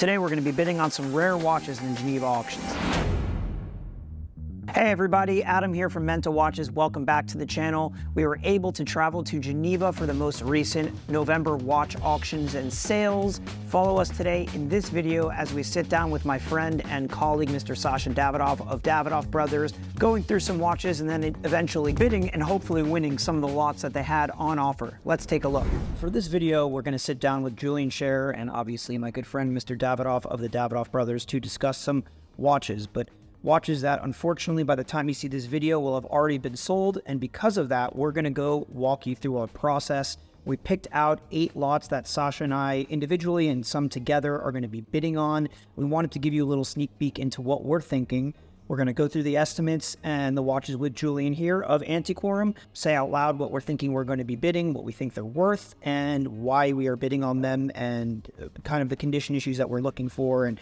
Today we're going to be bidding on some rare watches in Geneva auctions. Hey everybody, Adam here from Menta Watches. Welcome back to the channel. We were able to travel to Geneva for the most recent November watch auctions and sales. Follow us today in this video as we sit down with my friend and colleague, Mr. Sacha Davidoff of Davidoff Brothers, going through some watches and then eventually bidding and hopefully winning some of the lots that they had on offer. Let's take a look. For this video, we're going to sit down with Julian Scherer and obviously my good friend, Mr. Davidoff of the Davidoff Brothers, to discuss some watches, but watches that unfortunately by the time you see this video will have already been sold, and because of that we're going to go walk you through our process. We picked out 8 lots that Sacha and I individually and some together are going to be bidding on. We wanted to give you a little sneak peek into what we're thinking. We're going to go through the estimates and the watches with Julian here of Antiquorum, say out loud what we're thinking we're going to be bidding, what we think they're worth, and why we are bidding on them, and kind of the condition issues that we're looking for and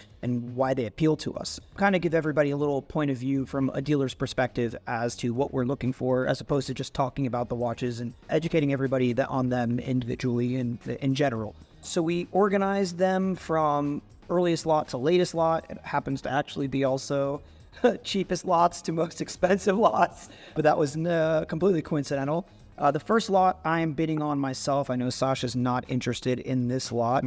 why they appeal to us. Kind of give everybody a little point of view from a dealer's perspective as to what we're looking for, as opposed to just talking about the watches and educating everybody on them individually and in general. So we organized them from earliest lot to latest lot. It happens to actually be also cheapest lots to most expensive lots, but that was completely coincidental. The first lot I am bidding on myself. I know Sacha's not interested in this lot.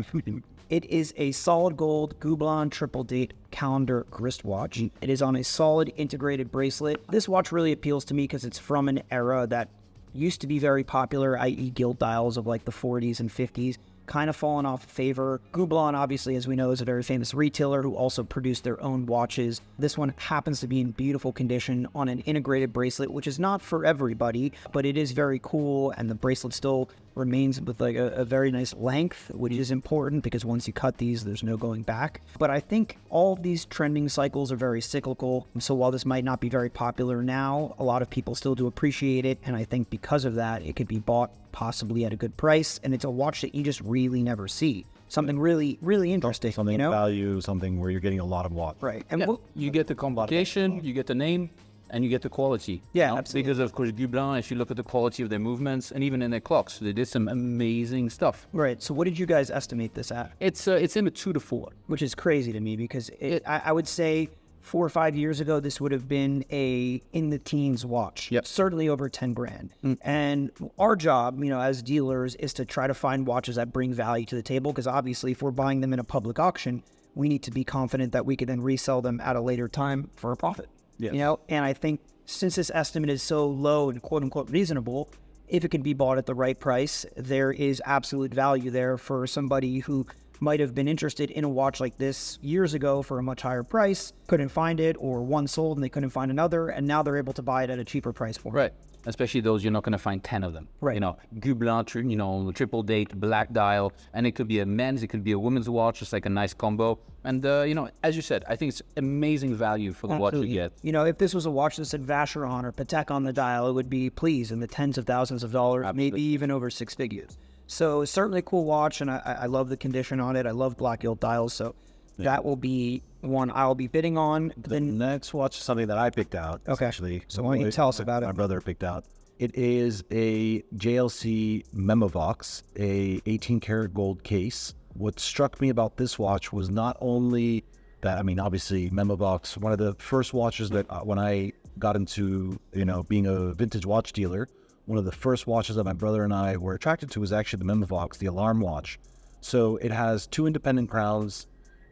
It is a solid gold Goublon triple date calendar wristwatch. It is on a solid integrated bracelet. This watch really appeals to me because it's from an era that used to be very popular, i.e. gilt dials of like the 40s and 50s. Kind of fallen off favor. Goublon, obviously, as we know, is a very famous retailer who also produced their own watches. This one happens to be in beautiful condition on an integrated bracelet, which is not for everybody, but it is very cool, and the bracelet still remains with like a very nice length, which is important because once you cut these, there's no going back. But I think all of these trending cycles are very cyclical, so while this might not be very popular now, a lot of people still do appreciate it, and I think because of that, it could be bought possibly at a good price, and it's a watch that you just really never see. Something really, really interesting. Something value, something where you're getting a lot of watch. Right. And you get the combination, you get the name, and you get the quality. Yeah, absolutely. Because of course, Goublon, if you look at the quality of their movements and even in their clocks, they did some amazing stuff. Right. So what did you guys estimate this at? It's in the 2 to 4. Which is crazy to me because I would say 4 or 5 years ago, this would have been a in the teens watch. Yep. Certainly over 10 grand. And our job, as dealers, is to try to find watches that bring value to the table, because obviously if we're buying them in a public auction, we need to be confident that we can then resell them at a later time for a profit. Yes. And I think since this estimate is so low and quote unquote reasonable, if it can be bought at the right price, there is absolute value there for somebody who might have been interested in a watch like this years ago for a much higher price, couldn't find it, or one sold and they couldn't find another, and now they're able to buy it at a cheaper price point. Right. Especially those, you're not going to find 10 of them. Right. Goublon, triple date, black dial, and it could be a men's, it could be a woman's watch, just like a nice combo. And, as you said, I think it's amazing value for the watch you get. If this was a watch that said Vacheron or Patek on the dial, it would be, please, in the tens of thousands of dollars, Absolutely. maybe even over 6 figures. So it's certainly a cool watch, and I love the condition on it. I love black gilt dials, so that will be one I'll be bidding on. The next watch is something that I picked out. Okay. Actually, So why don't you tell us about it? My brother picked out. It is a JLC Memovox, a 18 karat gold case. What struck me about this watch was not only that, obviously Memovox, one of the first watches that when I got into, being a vintage watch dealer, one of the first watches that my brother and I were attracted to was actually the Memovox, the alarm watch. So it has 2 independent crowns,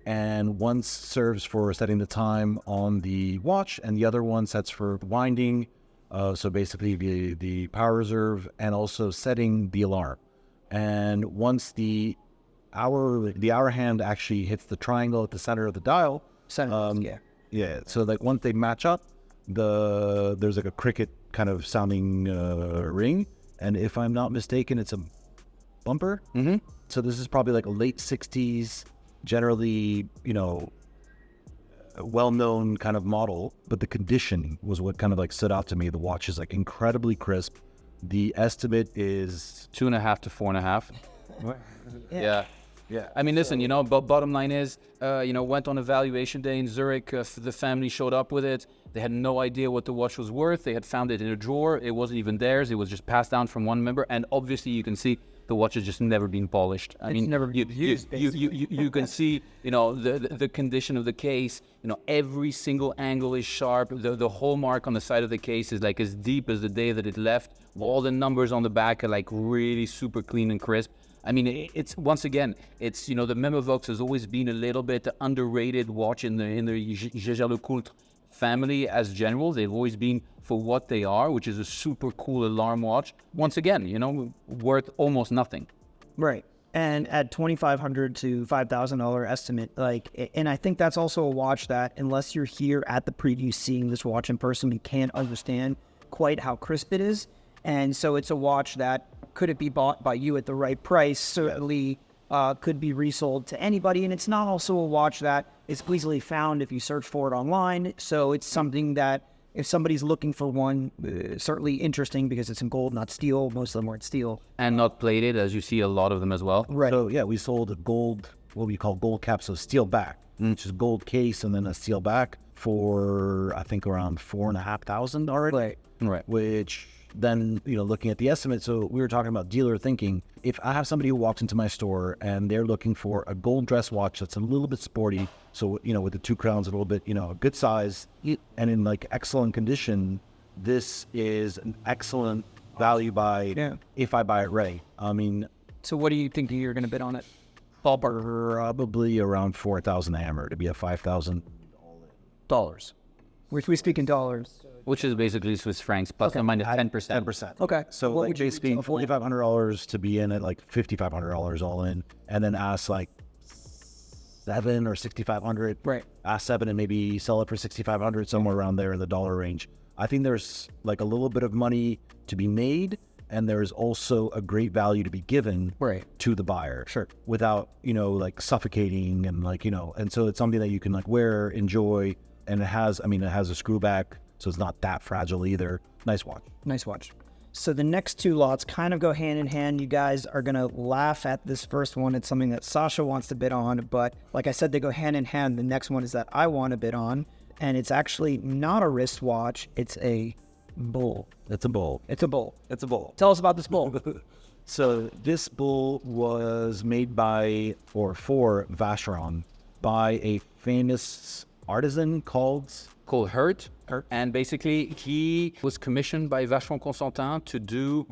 and one serves for setting the time on the watch, and the other one sets for winding. So basically the power reserve and also setting the alarm. And once the hour hand actually hits the triangle at the center of the dial, so like once they match up, there's like a cricket kind of sounding ring, and if I'm not mistaken, it's a bumper. So this is probably like a late 60s, generally well-known kind of model, but the condition was what kind of like stood out to me. The watch is like incredibly crisp. The estimate is 2.5 to 4.5. Yeah. Listen, but bottom line is, went on a valuation day in Zurich. The family showed up with it. They had no idea what the watch was worth. They had found it in a drawer. It wasn't even theirs. It was just passed down from one member. And obviously you can see the watch has just never been polished. I mean, never been used, you can see, you know, the condition of the case. You know, every single angle is sharp. The hallmark on the side of the case is like as deep as the day that it left. All the numbers on the back are like really super clean and crisp. I mean, it's once again, it's, you know, the Memovox has always been a little bit underrated watch in the Jaeger-LeCoultre family as general. They've always been for what they are, which is a super cool alarm watch. Once again, you know, worth almost nothing. Right. And at $2,500 to $5,000 estimate, like, and I think that's also a watch that unless you're here at the preview seeing this watch in person, you can't understand quite how crisp it is. And so it's a watch that, could it be bought by you at the right price, certainly could be resold to anybody. And it's not also a watch that is easily found if you search for it online. So it's something that if somebody's looking for one, certainly interesting because it's in gold, not steel. Most of them weren't steel. And not plated, as you see a lot of them as well. Right. So yeah, we sold a gold, what we call gold cap, so steel back, which is gold case and then a steel back for, I think, around $4,500 already. Right. Which then, you know, looking at the estimate, so we were talking about dealer thinking. If I have somebody who walks into my store and they're looking for a gold dress watch that's a little bit sporty, so, you know, with the two crowns a little bit, you know, a good size and in like excellent condition, this is an excellent value buy if I buy it right. I mean, So what do you think you're going to bid on it? Ballpark. probably around 4,000 hammer to be a 5,000 Dollars. We speak in dollars. Which is basically Swiss francs plus or minus 10%. 10%. Okay. So What like would you basically retail for? $4,500 to be in at like $5,500 all in, and then ask like $7,000 or $6,500. Right. Ask $7,000 and maybe sell it for $6,500, somewhere around there in the dollar range. I think there's like a little bit of money to be made, and there's also a great value to be given to the buyer. Sure. Without, you know, like suffocating and like, you know, and so it's something that you can like wear, enjoy, and it has, I mean, it has a screw back, so it's not that fragile either. Nice watch. Nice watch. So the next two lots kind of go hand in hand. You guys are going to laugh at this first one. It's something that Sacha wants to bid on, but like I said, they go hand in hand. The next one is that I want to bid on, and it's actually not a wristwatch. It's a bull. It's a bull. It's a bull. It's a bull. Tell us about this bull. So this bull was made by, or for Vacheron, by a famous artisan called Hurt. And basically he was commissioned by Vacheron Constantin to do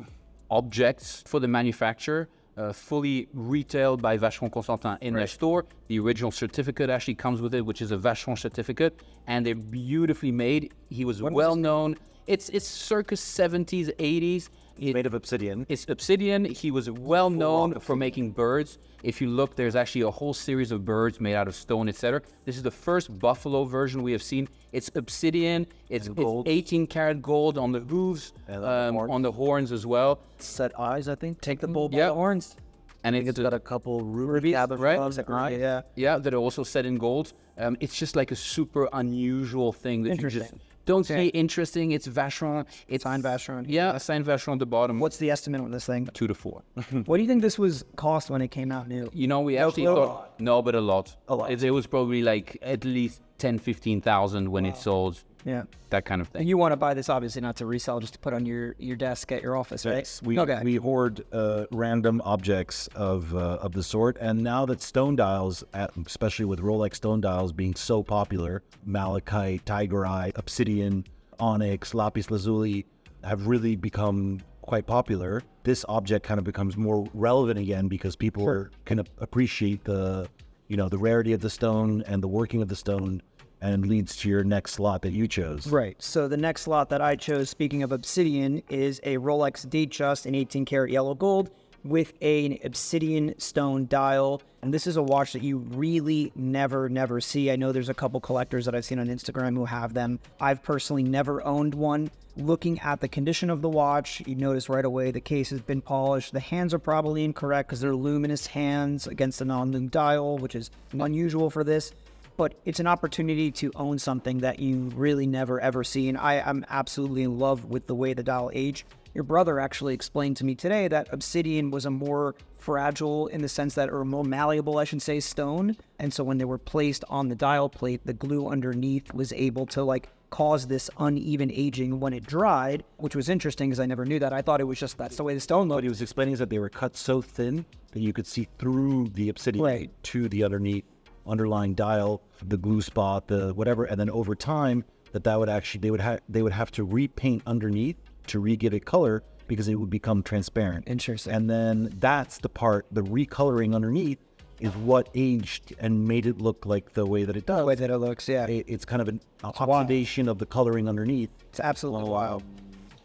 objects for the manufacturer, fully retailed by Vacheron Constantin in their store. The original certificate actually comes with it, which is a Vacheron certificate, and they're beautifully made. He was well known. It's circa 70s, 80s. It's made of obsidian. It's obsidian. He was well known for making birds. If you look, there's actually a whole series of birds made out of stone, etc. This is the first buffalo version we have seen. It's obsidian. It's 18 karat gold on the hooves, on the horns as well. Set eyes, I think. Take the bull by the horns. And It's got a couple rubies, right? Yeah. Yeah, that are also set in gold. It's just like a super unusual thing that you just don't say interesting. It's Vacheron. It's Signed Vacheron. Yeah, a signed Vacheron at the bottom. What's the estimate on this thing? 2 to 4. What do you think this was cost when it came out new? You know, we actually thought but a lot. It was probably like at least 10, 15,000 when it sold. Yeah. That kind of thing. And you want to buy this obviously not to resell, just to put on your desk at your office, right? Yes, we hoard random objects of the sort, and now that stone dials, especially with Rolex stone dials being so popular, malachite, tiger eye, obsidian, onyx, lapis lazuli have really become quite popular. This object kind of becomes more relevant again because people can appreciate the rarity of the stone and the working of the stone, and leads to your next lot that you chose. Right. So the next lot that I chose, speaking of obsidian, is a Rolex Datejust in 18 karat yellow gold with an obsidian stone dial. And this is a watch that you really never see. I know there's a couple collectors that I've seen on Instagram who have them. I've personally never owned one. Looking at the condition of the watch, you notice right away the case has been polished. The hands are probably incorrect because they're luminous hands against a non-lum dial, which is unusual for this. But it's an opportunity to own something that you really never ever see. And I'm absolutely in love with the way the dial aged. Your brother actually explained to me today that obsidian was a more fragile, in the sense that, or more malleable, I should say, stone. And so when they were placed on the dial plate, the glue underneath was able to like caused this uneven aging when it dried, which was interesting because I never knew that. I thought it was just that's the way the stone looked. What he was explaining is that they were cut so thin that you could see through the obsidian to the underlying dial, the glue spot, the whatever, and then over time that would actually they would have to repaint underneath to re-give it color because it would become transparent. Interesting. And then that's the part, the recoloring underneath is what aged and made it look like the way that it does. The way that it looks, yeah. It's kind of an oxidation of the coloring underneath. It's absolutely wild.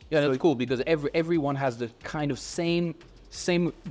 Yeah, that's cool because everyone has the kind of same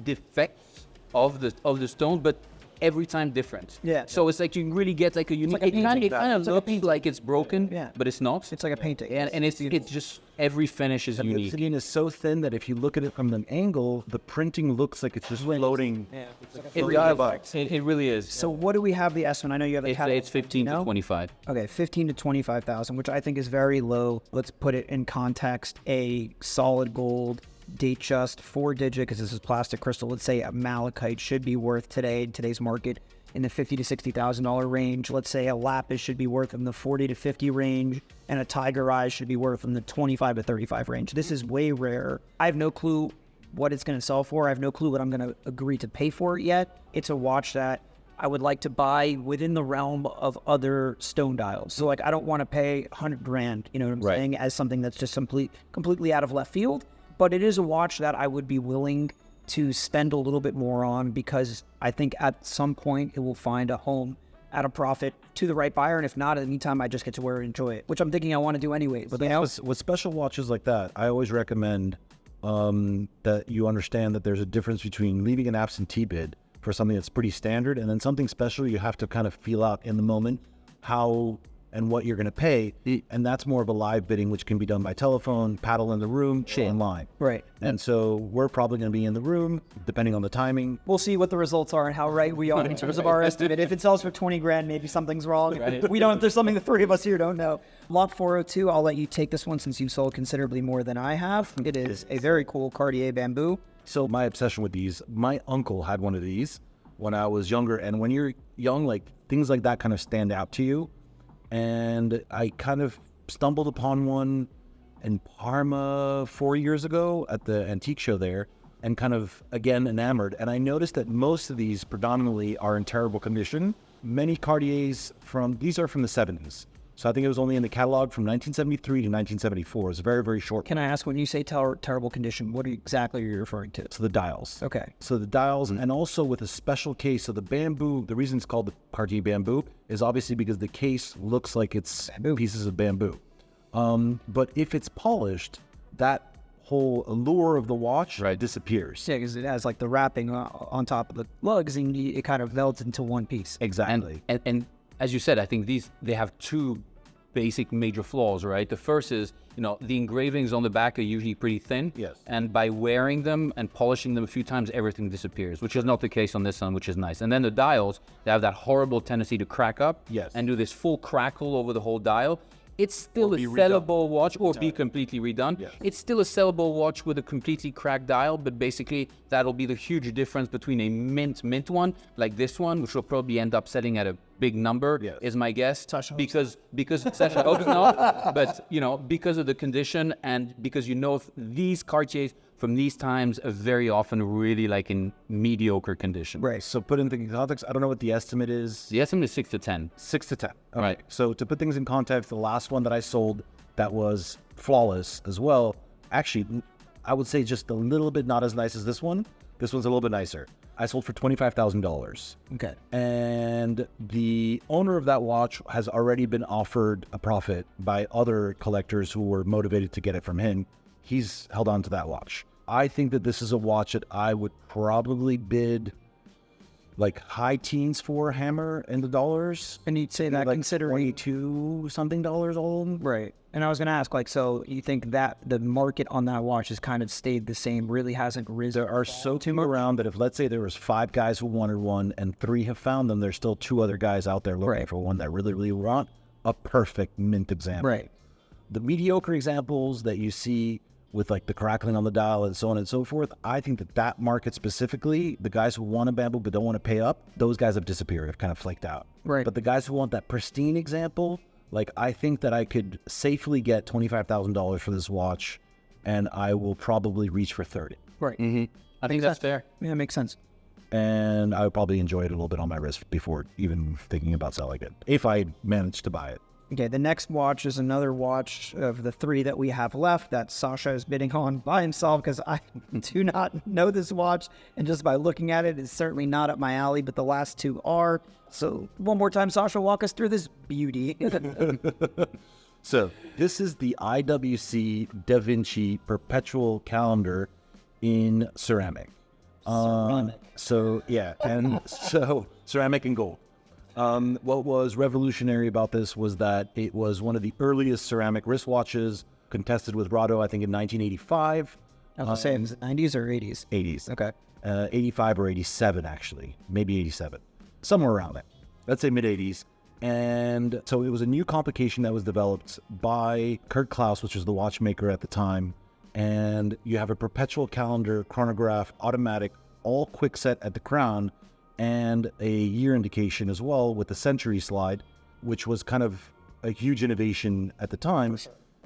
defects of the stone, but every time different. Yeah. So it's like you really get like a unique. like a painting. It kind of looks like it's broken, but it's not. It's like a painting. And it's just every finish is The unique. obsidian is so thin that if you look at it from an angle, the printing looks like it's just floating. Yeah. It's like It really is. So what do we have the estimate? I know you have the catalog. It's 15 to 25. Okay, 15 to 25,000, which I think is very low. Let's put it in context. A solid gold date just 4-digit, because this is plastic crystal. Let's say a malachite should be worth today in today's market in the $50,000 to $60,000 range. Let's say a lapis should be worth in the 40 to 50 range, and a tiger eye should be worth in the 25 to 35 range. This is way rare. I have no clue what it's going to sell for. I have no clue what I'm going to agree to pay for it yet. It's a watch that I would like to buy within the realm of other stone dials. So like, I don't want to pay $100,000, you know what I'm saying, as something that's just completely out of left field. But it is a watch that I would be willing to spend a little bit more on, because I think at some point it will find a home at a profit to the right buyer. And if not, in the meantime, I just get to wear it and enjoy it, which I'm thinking I want to do anyways. But with special watches like that, I always recommend that you understand that there's a difference between leaving an absentee bid for something that's pretty standard, and then something special you have to kind of feel out in the moment how and what you're going to pay, and that's more of a live bidding, which can be done by telephone, paddle in the room, online. Right. And so we're probably going to be in the room, depending on the timing. We'll see what the results are and how right we are in terms of our estimate. If it sells for $20,000, maybe something's wrong. We don't. There's something the three of us here don't know. Lot 402. I'll let you take this one since you've sold considerably more than I have. It is a very cool Cartier bamboo. So my obsession with these, my uncle had one of these when I was younger, and when you're young, like things like that kind of stand out to you. And I kind of stumbled upon one in Parma 4 years ago at the antique show there, and kind of, again, enamored. And I noticed that most of these predominantly are in terrible condition. Many Cartiers these are from the 70s. So I think it was only in the catalog from 1973 to 1974. It's very, very short. Can I ask, when you say terrible condition, what exactly are you referring to? So the dials. Okay. So the dials, and also with a special case. So the bamboo, the reason it's called the Cartier bamboo is obviously because the case looks like it's pieces of bamboo. But if it's polished, that whole allure of the watch disappears. Yeah, because it has like the wrapping on top of the lugs, and it kind of melts into one piece. Exactly. And as you said, I think they have two basic major flaws, right? The first is, the engravings on the back are usually pretty thin. Yes. And by wearing them and polishing them a few times, everything disappears, which is not the case on this one, which is nice. And then the dials, they have that horrible tendency to crack up and do this full crackle over the whole dial. It's still a sellable watch, or be completely redone. Yes. It's still a sellable watch with a completely cracked dial, but basically that'll be the huge difference between a mint one, like this one, which will probably end up selling at a big number, is my guess. Sacha because Sacha hopes not, but because of the condition, and because these Cartiers from these times are very often really like in mediocre condition. Right. So put in the context, I don't know what the estimate is. The estimate is 6 to 10. 6 to 10. Okay. Right. So to put things in context, the last one that I sold that was flawless as well, actually, I would say just a little bit not as nice as this one. This one's a little bit nicer. I sold for $25,000. Okay. And the owner of that watch has already been offered a profit by other collectors who were motivated to get it from him. He's held on to that watch. I think that this is a watch that I would probably bid like high teens for, hammer in the dollars. And you'd say that, like considering $22 something all in. Right. And I was going to ask, so you think that the market on that watch has kind of stayed the same, really hasn't risen? There are so few around that if, let's say, there was 5 guys who wanted one and 3 have found them, there's still 2 other guys out there looking for one that really, really want a perfect mint example. Right. The mediocre examples that you see with like the crackling on the dial and so on and so forth, I think that market specifically, the guys who want a bamboo but don't want to pay up, those guys have disappeared, have kind of flaked out. Right. But the guys who want that pristine example, Like, I think that I could safely get $25,000 for this watch, and I will probably reach for 30. Right. I think that's fair. Yeah, makes sense. And I would probably enjoy it a little bit on my wrist before even thinking about selling it, if I manage to buy it. Okay, the next watch is another watch of the 3 that we have left that Sacha is bidding on by himself, because I do not know this watch, and just by looking at it, it's certainly not up my alley, but the last 2 are. So one more time, Sacha, walk us through this beauty. So this is the IWC Da Vinci Perpetual Calendar in ceramic. So yeah, and so ceramic and gold. What was revolutionary about this was that it was one of the earliest ceramic wristwatches, contested with Rado, I think, in 1985. I was saying, is it 90s or 80s? 80s. Okay. 85 or 87, actually. Maybe 87. Somewhere around there. Let's say mid-80s. And so it was a new complication that was developed by Kurt Klaus, which was the watchmaker at the time. And you have a perpetual calendar, chronograph, automatic, all quick set at the crown, and a year indication as well with the century slide, which was kind of a huge innovation at the time,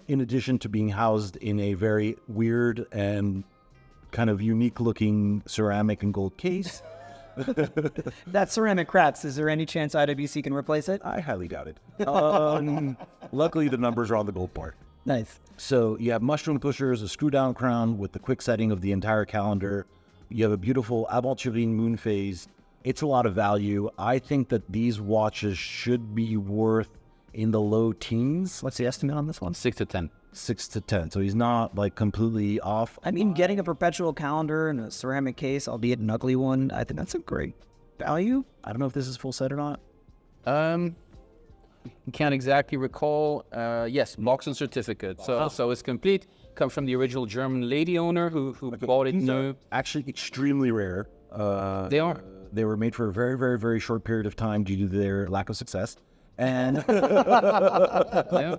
in addition to being housed in a very weird and kind of unique looking ceramic and gold case. That ceramic cracks. Is there any chance IWC can replace it? I highly doubt it. Luckily, the numbers are on the gold part. Nice. So you have mushroom pushers, a screw down crown with the quick setting of the entire calendar. You have a beautiful aventurine moon phase. It's a lot of value. I think that these watches should be worth in the low teens. What's the estimate on this one? 6 to 10. 6 to 10. So he's not like completely off. I mean, getting a perpetual calendar and a ceramic case, albeit an ugly one, I think that's a great value. I don't know if this is full set or not. Can't exactly recall. Yes, box and certificate. So it's complete. Comes from the original German lady owner who bought it new. Actually, extremely rare. They are. They were made for a very, very, very short period of time due to their lack of success. And Yeah.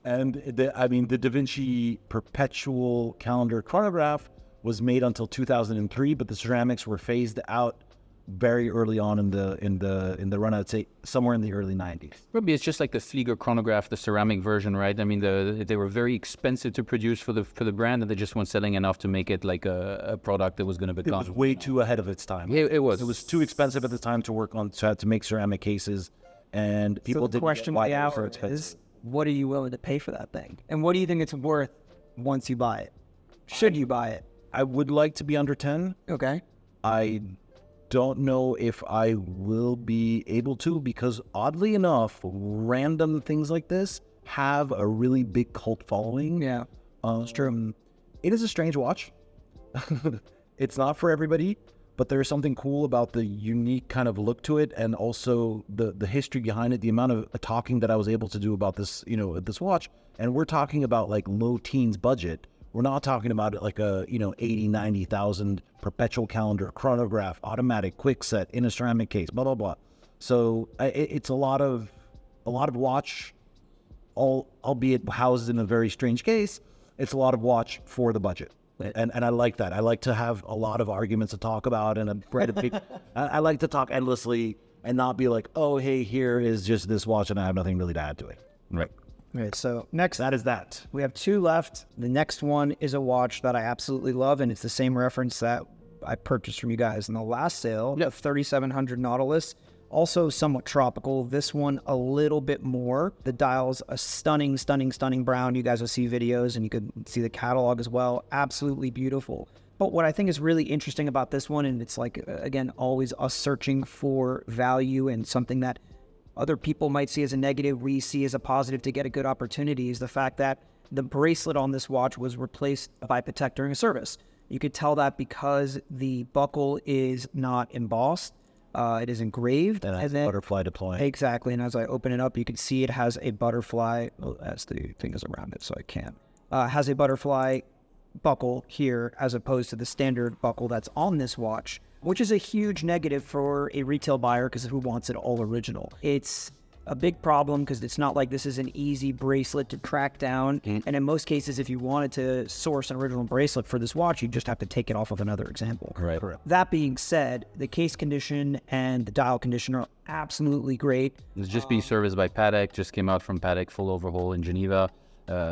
and the Da Vinci Perpetual Calendar chronograph was made until 2003, but the ceramics were phased out very early on in the run. I'd say somewhere in the early 90s. Maybe it's just like the Flieger chronograph, the ceramic version, right? I mean, they were very expensive to produce for the brand, and they just weren't selling enough to make it like a product that was going to It become. was way too ahead of its time. Yeah, it was. It was too expensive at the time to work on to make ceramic cases, and people So the didn't question get why by they were so hour expensive. is, what are you willing to pay for that thing? And what do you think it's worth once you buy it? Should you buy it? I would like to be under 10. Okay. I don't know if I will be able to, because oddly enough, random things like this have a really big cult following. Yeah, it's true. It is a strange watch. It's not for everybody, but there's something cool about the unique kind of look to it, and also the history behind it, the amount of talking that I was able to do about this, this watch. And we're talking about like low teens budget. We're not talking about it like a, 80, 90,000 perpetual calendar, chronograph, automatic, quick set in a ceramic case, blah, blah, blah. So it's a lot of watch, albeit housed in a very strange case. It's a lot of watch for the budget. And I like that. I like to have a lot of arguments to talk about, and I like to talk endlessly and not be like, oh, hey, here is just this watch and I have nothing really to add to it. Right. Right, so next, That is that. we have 2 left. The next one is a watch that I absolutely love, and it's the same reference that I purchased from you guys in the last sale, the 3700 Nautilus. Also somewhat tropical. This one a little bit more. The dial's a stunning, stunning, stunning brown. You guys will see videos, and you could see the catalog as well. Absolutely beautiful. But what I think is really interesting about this one, and it's like, again, always us searching for value and something that other people might see as a negative, we see as a positive to get a good opportunity, is the fact that the bracelet on this watch was replaced by Patek during a service. You could tell that because the buckle is not embossed, it is engraved. And that's then, butterfly deploying. Exactly, and as I open it up, you can see it has a butterfly, as the thing is around it, so I can't. Has a butterfly buckle here as opposed to the standard buckle that's on this watch, which is a huge negative for a retail buyer because who wants it all original? It's a big problem because it's not like this is an easy bracelet to track down. And in most cases, if you wanted to source an original bracelet for this watch, you just have to take it off of another example. Right. Correct. That being said, the case condition and the dial condition are absolutely great. It's just being serviced by Patek. Just came out from Patek, full overhaul in Geneva.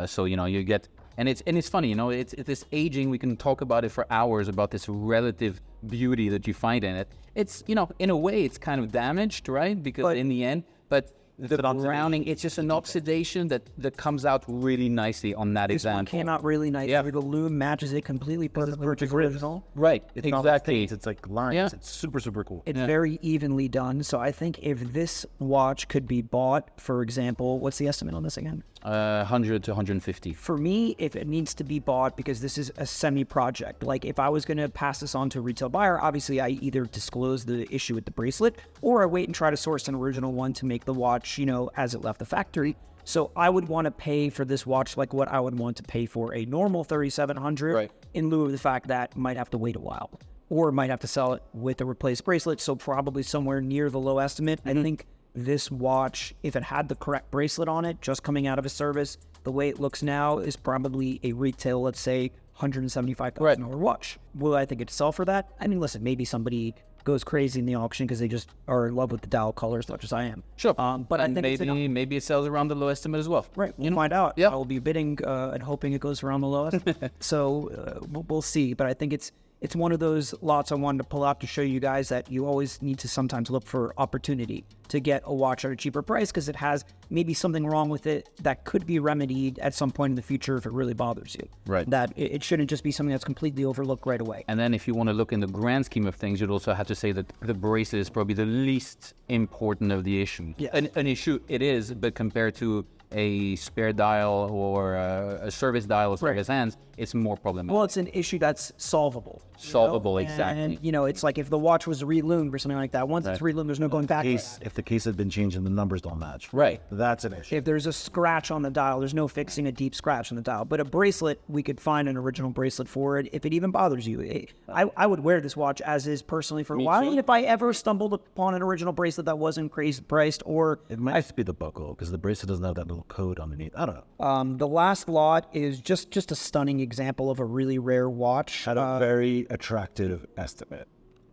So you get, and it's funny, it's this aging. We can talk about it for hours about this relative beauty that you find in it. It's in a way it's kind of damaged, right? Because in the end, but the browning, it's just an oxidation that comes out really nicely on that This one example. came out really nice. The lume matches it completely perfectly with the original. Right, It's exactly. It's like lines. Yeah. It's super, super cool. It's very evenly done. So I think if this watch could be bought, for example, what's the estimate on this again? 100 to 150. For me, if it needs to be bought, because this is a semi-project, like if I was going to pass this on to a retail buyer, obviously I either disclose the issue with the bracelet or I wait and try to source an original one to make the watch, as it left the factory. So I would want to pay for this watch like what I would want to pay for a normal 3700 Right. in lieu of the fact that might have to wait a while or might have to sell it with a replaced bracelet. So probably somewhere near the low estimate. I think this watch, if it had the correct bracelet on it, just coming out of a service, the way it looks now is probably a retail, let's say, $175,000 watch. Will I think it'd sell for that? I mean, listen, maybe somebody goes crazy in the auction because they just are in love with the dial color as much as I am. Sure. But I think maybe it sells around the low estimate as well. Right, we'll find out. Yeah. I will be bidding and hoping it goes around the lowest. So we'll see. But I think it's one of those lots I wanted to pull out to show you guys that you always need to sometimes look for opportunity to get a watch at a cheaper price because it has maybe something wrong with it that could be remedied at some point in the future if it really bothers you. Right. That it shouldn't just be something that's completely overlooked right away. And then if you want to look in the grand scheme of things, you'd also have to say that the bracelet is probably the least important of the issue. Yes. An issue it is, but compared to a spare dial or a service dial or service hands, it's more problematic. Well, it's an issue that's solvable. Solvable, exactly. And, it's like if the watch was reloomed or something like that, once it's reloomed, there's no going back. If the case had been changed and the numbers don't match. Right. That's an issue. If there's a scratch on the dial, there's no fixing a deep scratch on the dial. But a bracelet, we could find an original bracelet for it if it even bothers you. I would wear this watch as is personally for a while. And if I ever stumbled upon an original bracelet that wasn't crazy priced or... It might be the buckle because the bracelet doesn't have that little code underneath. I don't know. the last lot is just a stunning example of a really rare watch. Had a very attractive estimate.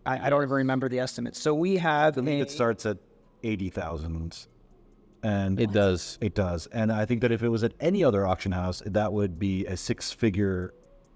I don't even remember the estimate. So we have... It starts at 80,000. And It does. It does. And I think that if it was at any other auction house, that would be a six-figure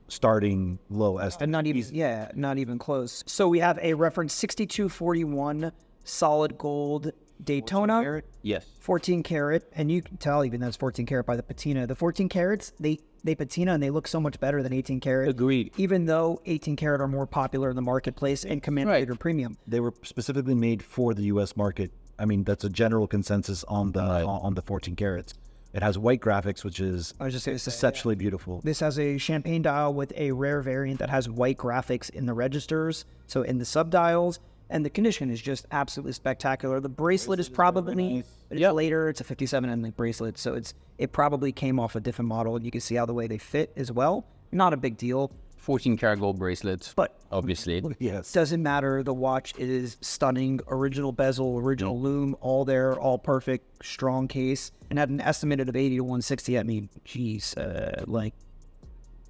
starting low estimate. And not even close. So we have a reference 6241 solid gold Daytona, Yes. 14 karat, and you can tell even that's 14 karat by the patina. The 14 karats, they patina and they look so much better than 18 karat. Agreed. Even though 18 karat are more popular in the marketplace and command a bigger premium. They were specifically made for the U.S. market. I mean, that's a general consensus on the 14 carats. It has white graphics, which is exceptionally beautiful. This has a champagne dial with a rare variant that has white graphics in the registers, so in the subdials, and the condition is just absolutely spectacular. The bracelet is probably later. It's a 57 end bracelet, so it probably came off a different model, and you can see how the way they fit as well. Not a big deal. 14 karat gold bracelets, But obviously. Yes. doesn't matter. The watch is stunning. Original bezel, original lume, all there, all perfect, strong case, and at an estimated of 80 to 160. I mean, geez,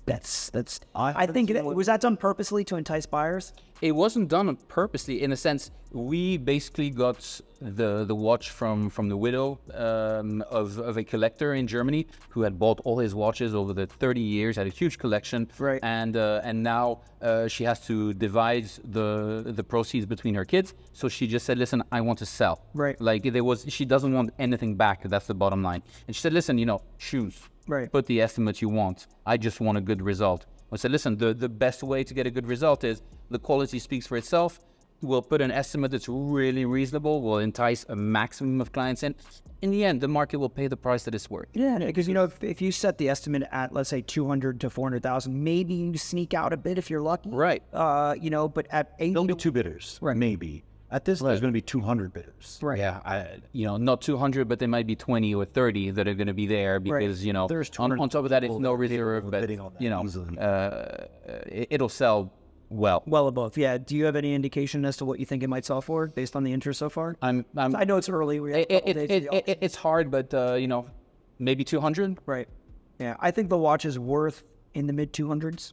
that's. I think was that done purposely to entice buyers? It wasn't done purposely. In a sense, we basically got the watch from the widow of a collector in Germany who had bought all his watches over the 30 years, had a huge collection, Right. And now she has to divide the proceeds between her kids. So she just said, "Listen, I want to sell." Right. Like she doesn't want anything back. That's the bottom line. And she said, "Listen, choose. Right. Put the estimate you want. I just want a good result." I said, "Listen, the best way to get a good result is the quality speaks for itself. We'll put an estimate that's really reasonable. We'll entice a maximum of clients in. In the end, the market will pay the price that it's worth." Yeah, because if you set the estimate at let's say 200 to 400,000, maybe you sneak out a bit if you're lucky. Right. But at 80, There'll be two bidders, Right. maybe. At this, there's going to be 200 bidders. right. Yeah, not 200, but there might be 20 or 30 that are going to be there because, There's on top of that, it's no reserve, but, bidding on that easily. it'll sell Well, above. Yeah. Do you have any indication as to what you think it might sell for based on the interest so far? I know it's early. We have a couple days to the auction. it's hard, but you know, maybe 200. Right. Yeah. I think the watch is worth in the mid 200s.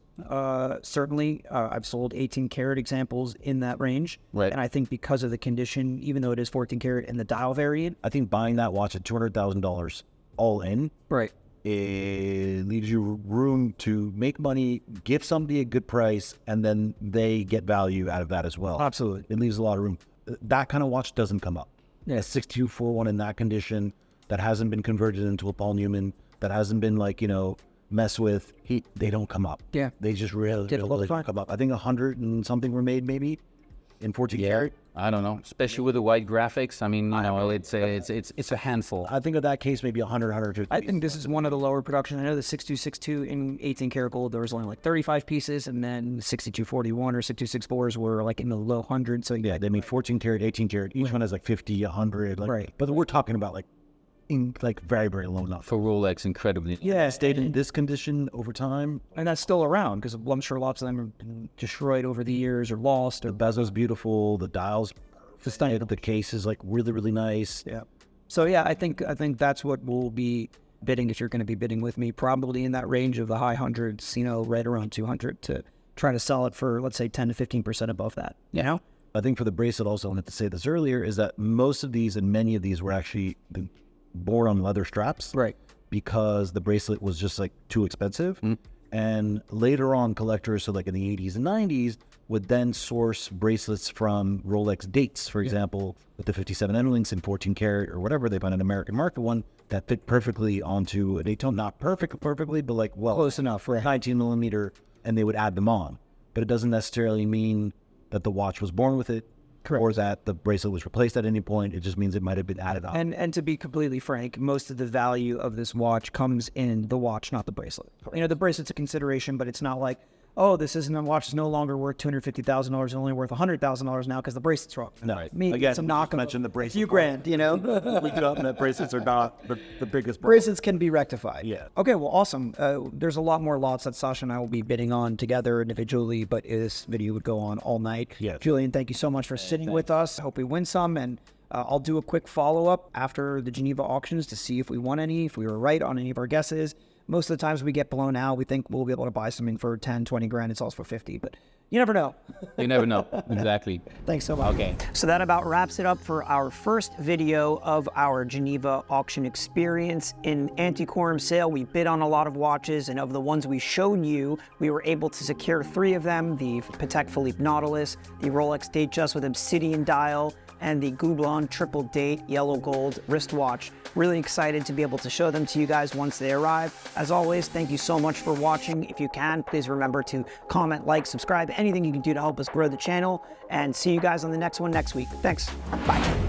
Certainly, I've sold 18 karat examples in that range. Right. And I think because of the condition, even though it is 14 karat in the dial variant. I think buying that watch at $200,000 all in, Right. it leaves you room to make money, give somebody a good price, and then they get value out of that as well. Absolutely. It leaves a lot of room. That kind of watch doesn't come up. Yeah, 6241 in that condition that hasn't been converted into a Paul Newman, that hasn't been like, you know, mess with, they don't come up. Yeah. They just really don't come up. I think 100 and something were made maybe in 14 karat. I don't know, especially with the white graphics. I mean, you know, it's a handful. I think of that case maybe 100, 150. I think this is one of the lower production. I know the 6262 in 18 karat gold, there was only like 35 pieces, and then 6241 or 6264s were like in the low hundreds. So yeah, they made 14 karat, 18 karat. Each one has like 50, 100. Like, right. But we're talking about like very, very low numbers. For Rolex, incredibly. Yeah. Stayed in this condition over time. And that's still around because I'm sure lots of them have been destroyed over the years or lost. The bezel's beautiful. The dials, the case is like really, really nice. Yeah. So yeah, I think that's what we'll be bidding if you're going to be bidding with me, probably in that range of the high hundreds, you know, right around 200 to try to sell it for, let's say, 10 to 15% above that. You know? I think for the bracelet also, I wanted to say this earlier, is that most of these and many of these were actually born on leather straps. Right. Because the bracelet was just like too expensive. And later on, collectors, so like in the 80s and 90s, would then source bracelets from Rolex dates, for example, with the 57 end links in 14 karat or whatever. They find an American market one that fit perfectly onto a Daytona, not perfectly, but like, well, close enough, right? 19 millimeter, and they would add them on. But it doesn't necessarily mean that the watch was born with it. Correct. Or that the bracelet was replaced at any point. It just means it might have been added on. And to be completely frank, most of the value of this watch comes in the watch, not the bracelet. You know, the bracelet's a consideration, but it's not like, oh, this isn't a watch is no longer worth $250,000, it's only worth $100,000 now because the bracelet's wrong. No, I mean, again, it's a knock on mentioned the bracelet. A few grand, you know. We could up that bracelets are not the biggest problem. Bracelets can be rectified. Yeah. Okay, well, awesome. There's a lot more lots that Sacha and I will be bidding on together individually, but this video would go on all night. Yeah. Julian, thank you so much for sitting with us. I hope we win some, and I'll do a quick follow-up after the Geneva auctions to see if we won any, if we were right on any of our guesses. Most of the times we get blown out, we think we'll be able to buy something for 10, 20 grand. It's also for 50, but you never know. You never know. Exactly. Thanks so much. Okay. So that about wraps it up for our first video of our Geneva auction experience. In Antiquorum sale, we bid on a lot of watches, and of the ones we showed you, we were able to secure 3 of them: the Patek Philippe Nautilus, the Rolex Datejust with Obsidian dial, and the Goublon triple date yellow gold wristwatch. Really excited to be able to show them to you guys once they arrive. As always, thank you so much for watching. If you can, please remember to comment, like, subscribe, anything you can do to help us grow the channel, and see you guys on the next one next week. Thanks. Bye.